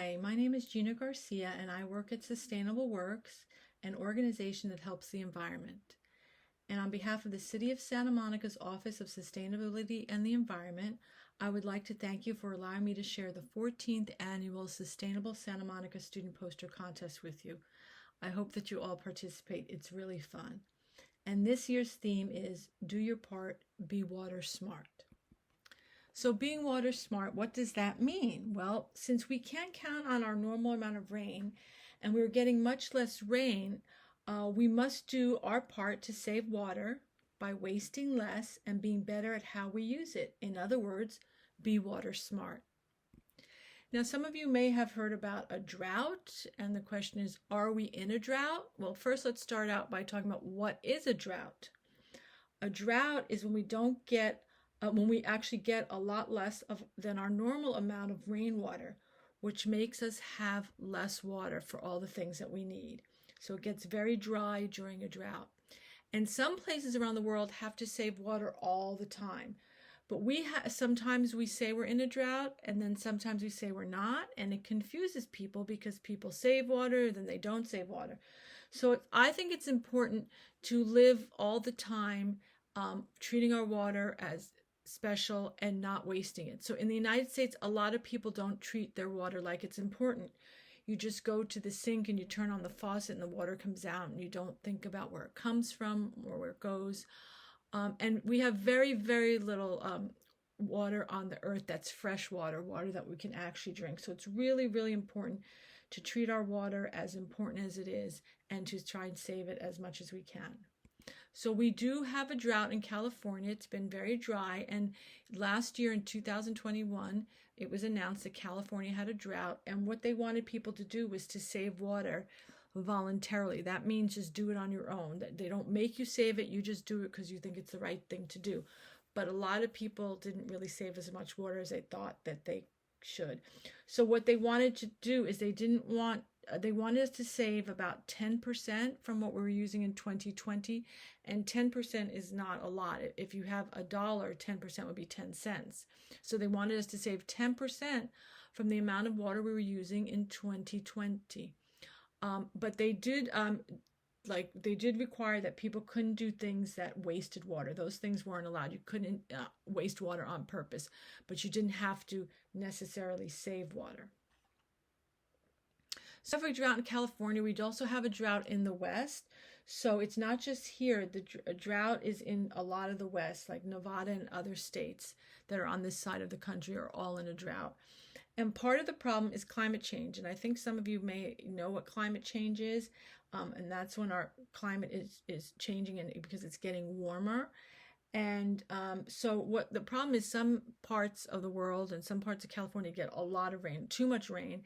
Hi, my name is Gina Garcia and I work at Sustainable Works, an organization that helps the environment. And on behalf of the City of Santa Monica's Office of Sustainability and the Environment, I would like to thank you for allowing me to share the 14th Annual Sustainable Santa Monica Student Poster Contest with you. I hope that you all participate. It's really fun. And this year's theme is Do Your Part, Be Water Smart. So being water smart, what does that mean? Well, since we can't count on our normal amount of rain and we're getting much less rain, we must do our part to save water by wasting less and being better at how we use it. In other words, be water smart. Now, some of you may have heard about a drought, and the question is, are we in a drought? Well, first let's start out by talking about what is a drought. A drought is when we actually get a lot less than our normal amount of rainwater, which makes us have less water for all the things that we need. So it gets very dry during a drought. And some places around the world have to save water all the time. But sometimes we say we're in a drought, and then sometimes we say we're not, and it confuses people because people save water, then they don't save water. So I think it's important to live all the time treating our water as special and not wasting it. So in the United States, a lot of people don't treat their water like it's important. You just go to the sink and you turn on the faucet and the water comes out, and you don't think about where it comes from or where it goes. And we have very, very little water on the earth that's fresh water that we can actually drink. So it's really, really important to treat our water as important as it is and to try and save it as much as we can. So we do have a drought in California. It's been very dry, and last year in 2021, it was announced that California had a drought, and what they wanted people to do was to save water voluntarily. That means just do it on your own. They don't make you save it, you just do it because you think it's the right thing to do. But a lot of people didn't really save as much water as they thought that they should. So what they wanted to do is they wanted us to save about 10% from what we were using in 2020, and 10% is not a lot. If you have $1, 10% would be 10 cents. So they wanted us to save 10% from the amount of water we were using in 2020. But they did require that people couldn't do things that wasted water. Those things weren't allowed. You couldn't waste water on purpose, but you didn't have to necessarily save water. So for a drought in California, we'd also have a drought in the West. So it's not just here. The drought is in a lot of the West, like Nevada and other states that are on this side of the country are all in a drought. And part of the problem is climate change. And I think some of you may know what climate change is. And that's when our climate is changing because it's getting warmer. And so what the problem is, some parts of the world and some parts of California get a lot of rain, too much rain.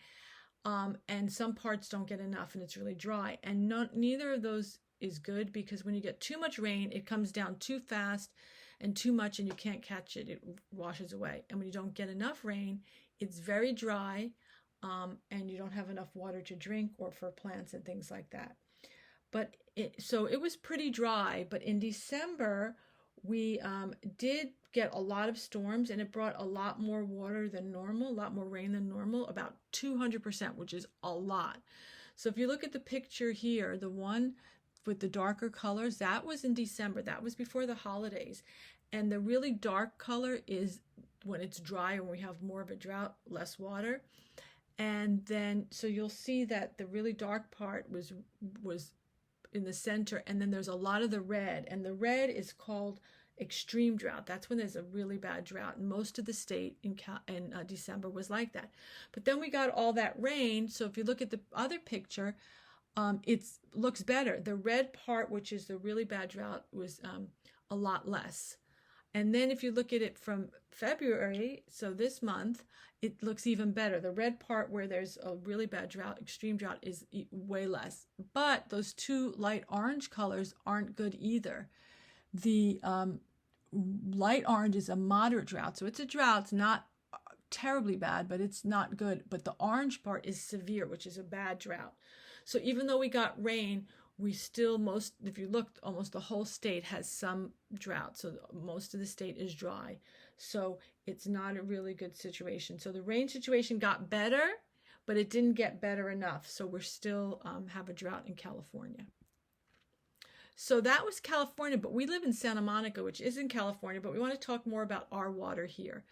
And some parts don't get enough and it's really dry. And neither of those is good, because when you get too much rain, it comes down too fast and too much and you can't catch it. It washes away. And when you don't get enough rain, it's very dry and you don't have enough water to drink or for plants and things like that. So it was pretty dry, but in December, we did get a lot of storms, and it brought a lot more water than normal, a lot more rain than normal, about 200%, which is a lot. So if you look at the picture here, the one with the darker colors, that was in December. That was before the holidays. And the really dark color is when it's dry and we have more of a drought, less water. And then, so you'll see that the really dark part was in the center, and then there's a lot of the red, and the red is called extreme drought. That's when there's a really bad drought, and most of the state in December was like that. But then we got all that rain, so if you look at the other picture, it looks better. The red part, which is the really bad drought, was a lot less. And then if you look at it from February, so this month, it looks even better. The red part where there's a really bad drought, extreme drought, is way less. But those two light orange colors aren't good either. The light orange is a moderate drought. So it's a drought. It's not terribly bad, but it's not good. But the orange part is severe, which is a bad drought. So even though we got rain, we still, if you look, almost the whole state has some drought. So most of the state is dry. So it's not a really good situation. So the rain situation got better, but it didn't get better enough. So we're still have a drought in California. So that was California, but we live in Santa Monica, which is in California, but we want to talk more about our water here.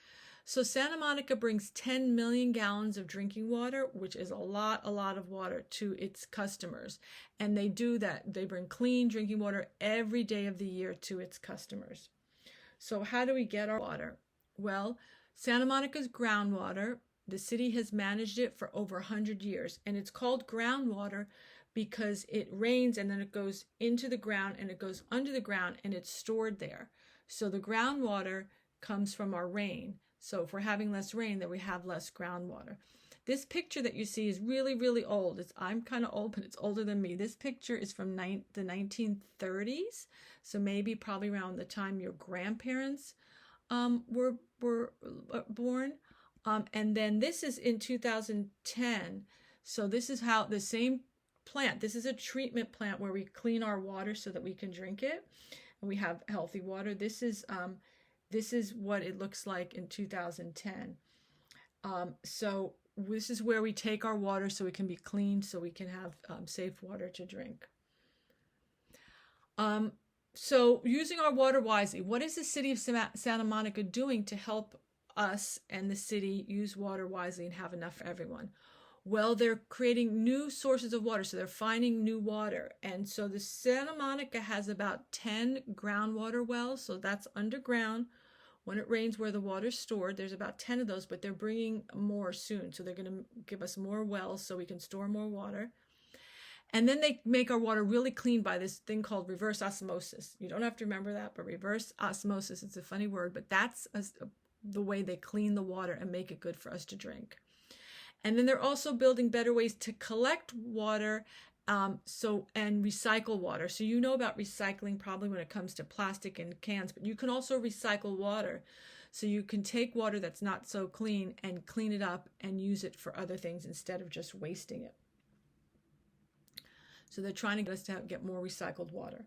So Santa Monica brings 10 million gallons of drinking water, which is a lot of water to its customers. And they do that. They bring clean drinking water every day of the year to its customers. So how do we get our water? Well, Santa Monica's groundwater, the city has managed it for over 100 years. And it's called groundwater because it rains and then it goes into the ground and it goes under the ground and it's stored there. So the groundwater comes from our rain. So if we're having less rain, then we have less groundwater. This picture that you see is really old. I'm kind of old, but it's older than me. This picture is from the 1930s. So maybe probably around the time your grandparents were born. And then this is in 2010. So this is how the same plant, this is a treatment plant where we clean our water so that we can drink it and we have healthy water. This is what it looks like in 2010. So this is where we take our water so it can be clean, so we can have safe water to drink. So using our water wisely, what is the city of Santa Monica doing to help us and the city use water wisely and have enough for everyone? Well, they're creating new sources of water, so they're finding new water. And so the Santa Monica has about 10 groundwater wells, so that's underground. When it rains where the water's stored, there's about 10 of those, but they're bringing more soon. So they're going to give us more wells so we can store more water. And then they make our water really clean by this thing called reverse osmosis. You don't have to remember that, but reverse osmosis, it's a funny word, but that's the way they clean the water and make it good for us to drink. And then they're also building better ways to collect water and recycle water. So you know about recycling probably when it comes to plastic and cans, but you can also recycle water. So you can take water that's not so clean and clean it up and use it for other things instead of just wasting it. So they're trying to get us to get more recycled water.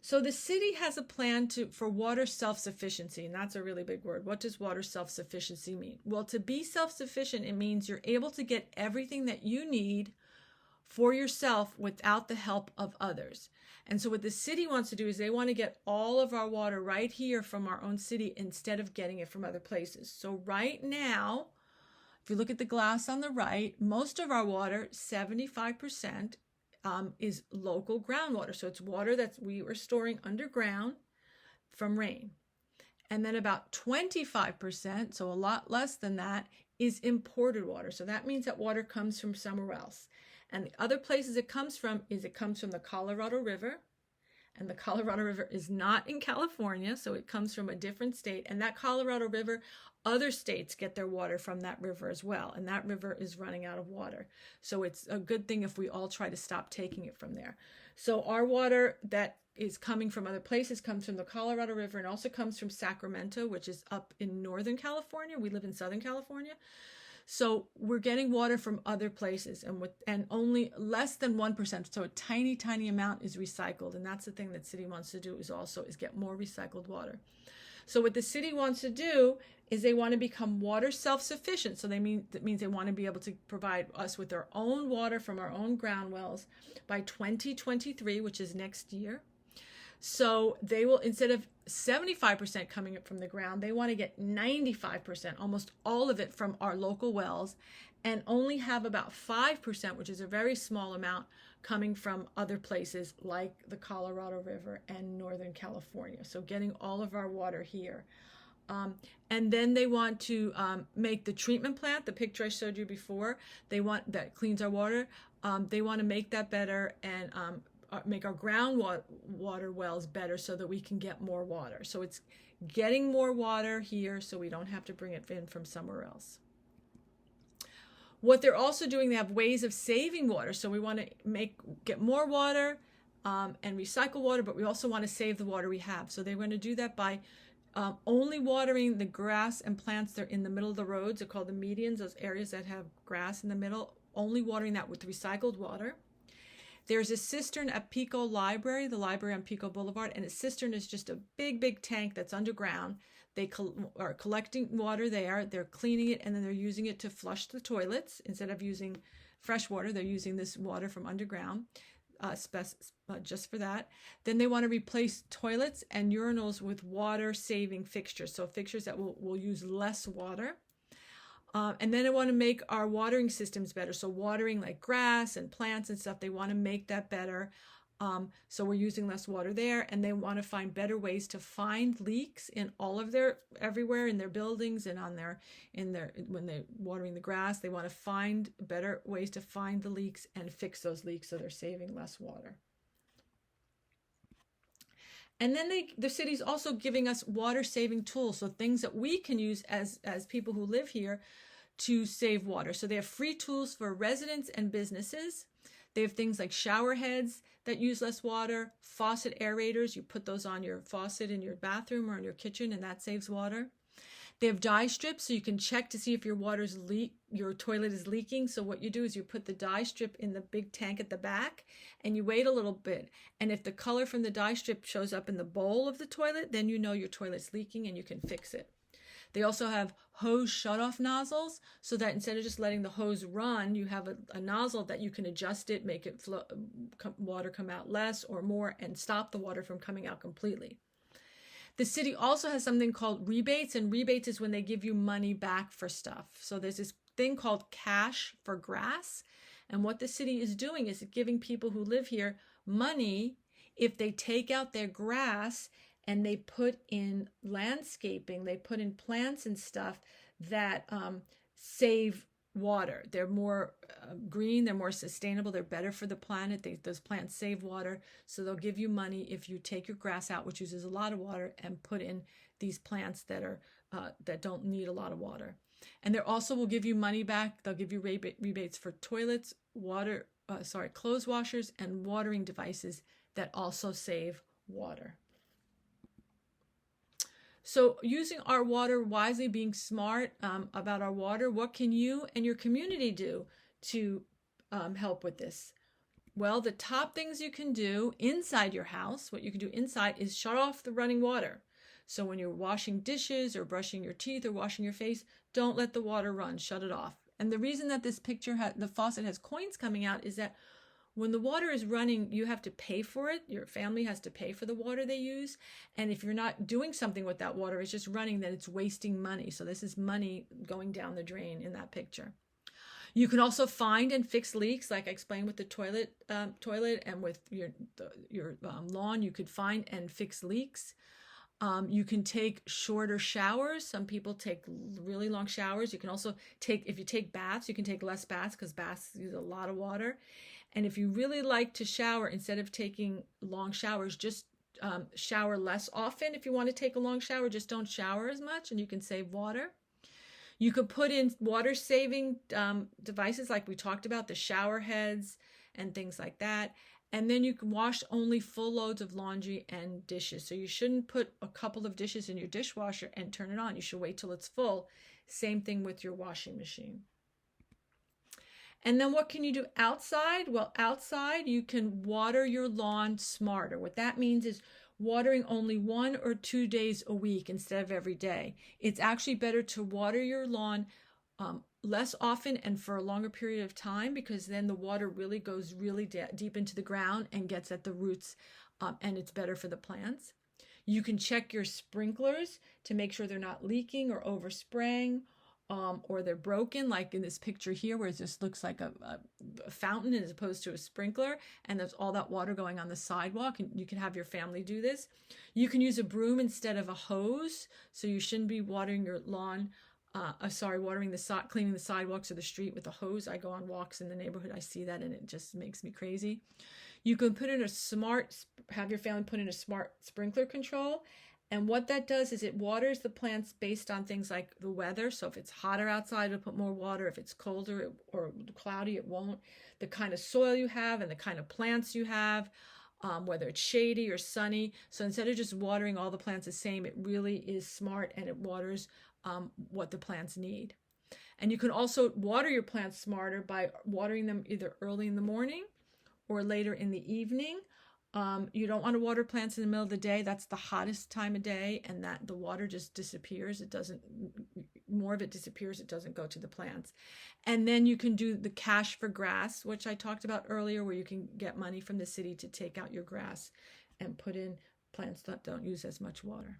So the city has a plan for water self-sufficiency, and that's a really big word. What does water self-sufficiency mean? Well, to be self-sufficient, it means you're able to get everything that you need for yourself without the help of others. And so what the city wants to do is they want to get all of our water right here from our own city instead of getting it from other places. So right now, if you look at the glass on the right, most of our water, 75%, is local groundwater. So it's water that we were storing underground from rain. And then about 25%, so a lot less than that, is imported water. So that means that water comes from somewhere else. And the other places it comes from the Colorado River. And the Colorado River is not in California, so it comes from a different state. And that Colorado River, other states get their water from that river as well. And that river is running out of water. So it's a good thing if we all try to stop taking it from there. So our water that is coming from other places comes from the Colorado River and also comes from Sacramento, which is up in Northern California. We live in Southern California. So we're getting water from other places and only less than 1%. So a tiny amount is recycled. And that's the thing that city wants to do is get more recycled water. So what the city wants to do is they want to become water self-sufficient. So that means they want to be able to provide us with our own water from our own ground wells by 2023, which is next year. So they will, instead of 75% coming up from the ground, they want to get 95%, almost all of it from our local wells, and only have about 5%, which is a very small amount, coming from other places like the Colorado River and Northern California. So getting all of our water here. And then they want to make the treatment plant, the picture I showed you before, that cleans our water. They want to make that better and make our groundwater wells better so that we can get more water. So it's getting more water here so we don't have to bring it in from somewhere else. What they're also doing, they have ways of saving water. So we want to get more water and recycle water, but we also want to save the water we have. So they're going to do that by only watering the grass and plants that are in the middle of the roads. They're called the medians, those areas that have grass in the middle, only watering that with recycled water. There's a cistern at Pico Library, the library on Pico Boulevard, and a cistern is just a big tank that's underground. They are collecting water there, they're cleaning it, and then they're using it to flush the toilets. Instead of using fresh water, they're using this water from underground just for that. Then they want to replace toilets and urinals with water-saving fixtures, so fixtures that will use less water. And then they want to make our watering systems better. So watering like grass and plants and stuff, they want to make that better. So we're using less water there, and they want to find better ways to find leaks in all of everywhere in their buildings and when they're watering the grass. They want to find better ways to find the leaks and fix those leaks so they're saving less water. And then the city's also giving us water saving tools, so things that we can use as people who live here to save water. So they have free tools for residents and businesses. They have things like shower heads that use less water, faucet aerators. You put those on your faucet in your bathroom or in your kitchen, and that saves water. They have dye strips, so you can check to see if your toilet is leaking. So what you do is you put the dye strip in the big tank at the back, and you wait a little bit. And if the color from the dye strip shows up in the bowl of the toilet, then you know your toilet's leaking and you can fix it. They also have hose shutoff nozzles, so that instead of just letting the hose run, you have a nozzle that you can adjust it, make it water come out less or more, and stop the water from coming out completely. The city also has something called rebates, and rebates is when they give you money back for stuff. So there's this thing called cash for grass, and what the city is doing is giving people who live here money if they take out their grass and they put in landscaping, they put in plants and stuff that save water. They're more green, they're more sustainable, they're better for the planet. Those plants save water, so they'll give you money if you take your grass out, which uses a lot of water, and put in these plants that don't need a lot of water. And they also will give you money back. They'll give you rebates for toilets, clothes washers, and watering devices that also save water. So using our water wisely, being smart about our water, what can you and your community do to help with this? Well, the top things you can do inside your house, what you can do inside is shut off the running water. So when you're washing dishes or brushing your teeth or washing your face, don't let the water run, shut it off. And the reason that this picture, the faucet has coins coming out, is that when the water is running, you have to pay for it. Your family has to pay for the water they use. And if you're not doing something with that water, it's just running, then it's wasting money. So this is money going down the drain in that picture. You can also find and fix leaks, like I explained with the toilet and with your lawn. You could find and fix leaks. You can take shorter showers. Some people take really long showers. You can also if you take baths, you can take less baths because baths use a lot of water. And if you really like to shower, instead of taking long showers, just shower less often. If you want to take a long shower, just don't shower as much, and you can save water. You could put in water-saving devices like we talked about, the shower heads and things like that. And then you can wash only full loads of laundry and dishes. So you shouldn't put a couple of dishes in your dishwasher and turn it on. You should wait till it's full. Same thing with your washing machine. And then what can you do outside? Well, outside you can water your lawn smarter. What that means is watering only 1 or 2 days a week instead of every day. It's actually better to water your lawn less often and for a longer period of time, because then the water really goes deep into the ground and gets at the roots, and it's better for the plants. You can check your sprinklers to make sure they're not leaking or overspraying, or they're broken, like in this picture here where it just looks like a fountain as opposed to a sprinkler, and there's all that water going on the sidewalk, and you can have your family do this. You can use a broom instead of a hose, so you shouldn't be watering your lawn, cleaning the sidewalks or the street with a hose. I go on walks in the neighborhood, I see that, and it just makes me crazy. You can have your family put in a smart sprinkler control. And what that does is it waters the plants based on things like the weather. So if it's hotter outside, it'll put more water. If it's colder or cloudy, it won't. The kind of soil you have and the kind of plants you have, whether it's shady or sunny. So instead of just watering all the plants the same, it really is smart, and it waters what the plants need. And you can also water your plants smarter by watering them either early in the morning or later in the evening. You don't want to water plants in the middle of the day. That's the hottest time of day, and that the water just disappears. It doesn't, more of it disappears. It doesn't go to the plants. And then you can do the cash for grass, which I talked about earlier, where you can get money from the city to take out your grass and put in plants that don't use as much water.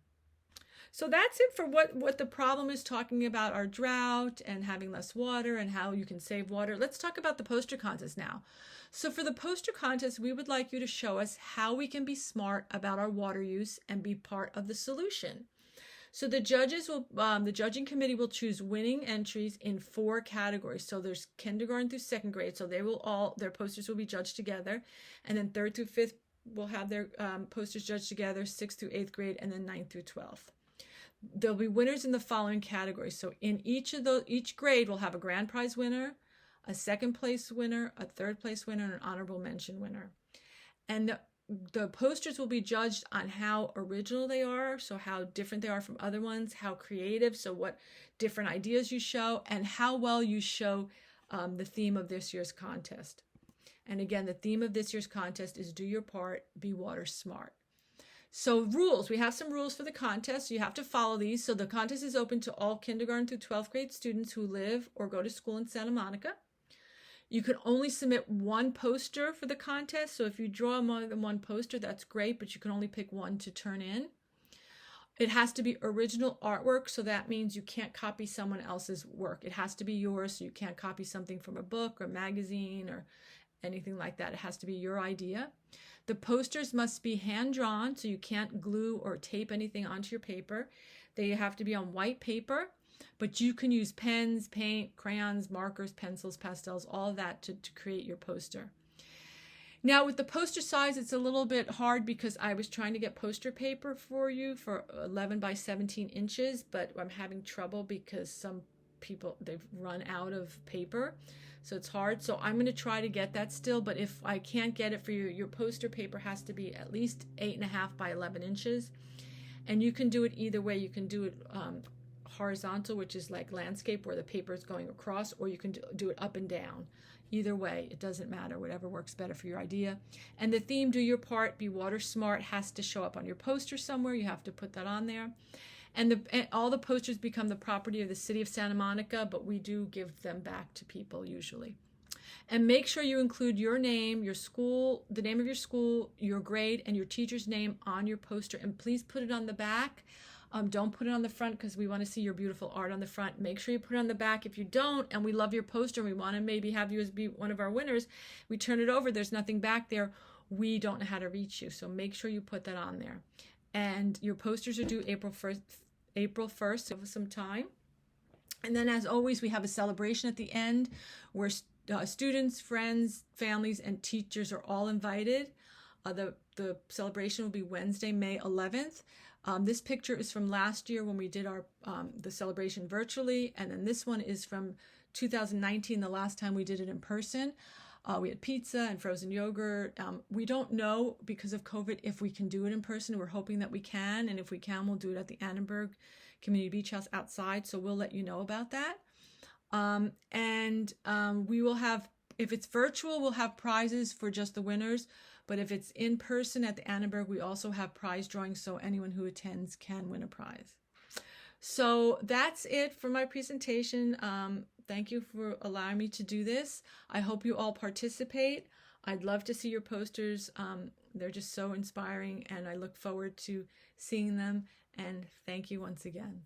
So that's it for what the problem is, talking about our drought and having less water and how you can save water. Let's talk about the poster contest now. So for the poster contest, we would like you to show us how we can be smart about our water use and be part of the solution. So the judging committee will choose winning entries in 4 categories. So there's kindergarten through 2nd grade. So their posters will be judged together. And then 3rd through 5th will have their posters judged together, 6th through 8th grade, and then 9th through 12th. There'll be winners in the following categories. So in each grade will have a grand prize winner, a 2nd place winner, a 3rd place winner, and an honorable mention winner. And the posters will be judged on how original they are, so how different they are from other ones, how creative, so what different ideas you show, and how well you show the theme of this year's contest. And again, the theme of this year's contest is do your part, be water smart. So rules, we have some rules for the contest. You have to follow these. So the contest is open to all kindergarten through 12th grade students who live or go to school in Santa Monica. You can only submit 1 poster for the contest. So if you draw more than 1 poster, that's great, but you can only pick 1 to turn in. It has to be original artwork. So that means you can't copy someone else's work. It has to be yours. So you can't copy something from a book or magazine or anything like that. It has to be your idea. The posters must be hand-drawn, so you can't glue or tape anything onto your paper. They have to be on white paper, but you can use pens, paint, crayons, markers, pencils, pastels, all of that to create your poster. Now with the poster size, it's a little bit hard because I was trying to get poster paper for you for 11 by 17 inches, but I'm having trouble because some people, they've run out of paper. So it's hard. So I'm going to try to get that still, but if I can't get it for you, your poster paper has to be at least 8.5 by 11 inches. And you can do it either way. You can do it horizontal, which is like landscape where the paper is going across, or you can do it up and down. Either way, it doesn't matter, whatever works better for your idea. And the theme, do your part, be water smart, has to show up on your poster somewhere. You have to put that on there. And all the posters become the property of the city of Santa Monica, but we do give them back to people usually. And make sure you include your name, your school, the name of your school, your grade, and your teacher's name on your poster. And please put it on the back. Don't put it on the front because we want to see your beautiful art on the front. Make sure you put it on the back. If you don't, and we love your poster, and we want to maybe have you as be one of our winners, we turn it over, there's nothing back there, we don't know how to reach you. So make sure you put that on there. And your posters are due April 1st, so some time. And then as always, we have a celebration at the end where students, friends, families, and teachers are all invited. The celebration will be Wednesday, May 11th. This picture is from last year when we did our the celebration virtually, and then this one is from 2019, the last time we did it in person. We had pizza and frozen yogurt. We don't know because of COVID if we can do it in person. We're hoping that we can, and if we can, we'll do it at the Annenberg Community Beach House outside, so we'll let you know about that. We will have, if it's virtual, we'll have prizes for just the winners, but if it's in person at the Annenberg, we also have prize drawings, so anyone who attends can win a prize. So that's it for my presentation. Thank you for allowing me to do this. I hope you all participate. I'd love to see your posters. They're just so inspiring, and I look forward to seeing them. And thank you once again.